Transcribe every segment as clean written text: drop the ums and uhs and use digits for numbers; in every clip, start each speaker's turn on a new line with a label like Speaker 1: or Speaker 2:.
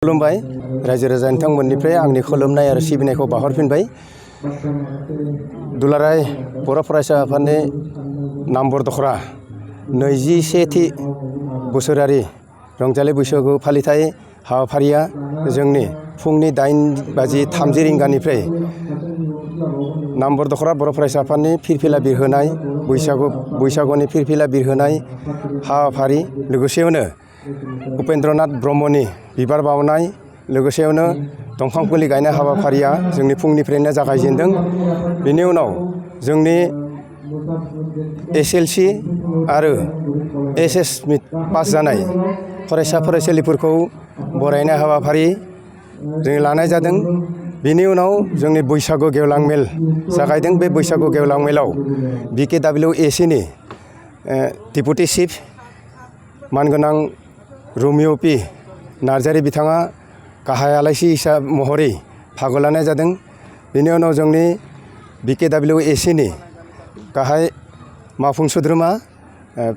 Speaker 1: खुलुमबाय रायजो राजा नोंथांमोननिफ्राय आंनि खुलुमनाय आरो सिबिनायखौ बावहरफिनबाय। दुलाराय बर' फरायसा आफादनि नामबर दखरा 21थि बोसोरारि रंजालि बैसागु फालिथाय हाबाफारिया जोंनि फुंनि 8:30 रिंगानिफ्राय नामबर दखरा बर' फरायसा आफादनि फिरफिला बिरहोनाय बैसागुनि फिरफिला बिरहोनाय हाबाफारि लोगोसेयावनो उपेन्द्रनाथ ब्रह्मनि बिबार बावनाय लोगोसेयावनो दंफां फुलि गायनाय हाबाफारिया जोंनि फुंनिफ्रायनो जागायजेनदों। बेनि उनाव जोंनि SLC आरो HS पास जानाय फरायसा फरायसुलिफोरखौ बरायनाय हाबाफारि जों लानाय जादों। बेनि उनाव जोंनि बैसागु गेवलां मेल जागायदों। बे बैसागु गेवलां मेलाव BKWACनि डेपुटि चिफ मानगोनां रमिअ पि नार्जारि बिथाङा गाहाय आलासि हिसाब महरै बाहागो लानाय जादों। बेनि उनाव जोंनि BKWACनि गाहाय मावफुं सोद्रोमा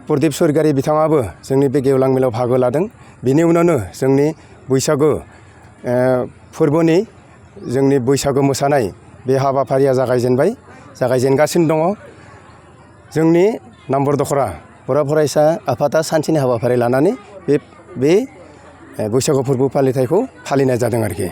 Speaker 1: प्रदीप स्वरगियारि बिथाङाबो जोंनि बे गेवलां मेलाव बाहागो लादों। बेनि उनावनो जोंनि बैसागु फोरबोनि जोंनि बैसागु मोसानाय बे हाबाफारिया जागायजेनगासिनो दङ। जोंनि नामबर दखरा बर' फरायसा आफादा सानसेनि हाबाफारि लानानै बे बैसागु फोरबो फालिथायखौ फालिनाय जादों आरोखि।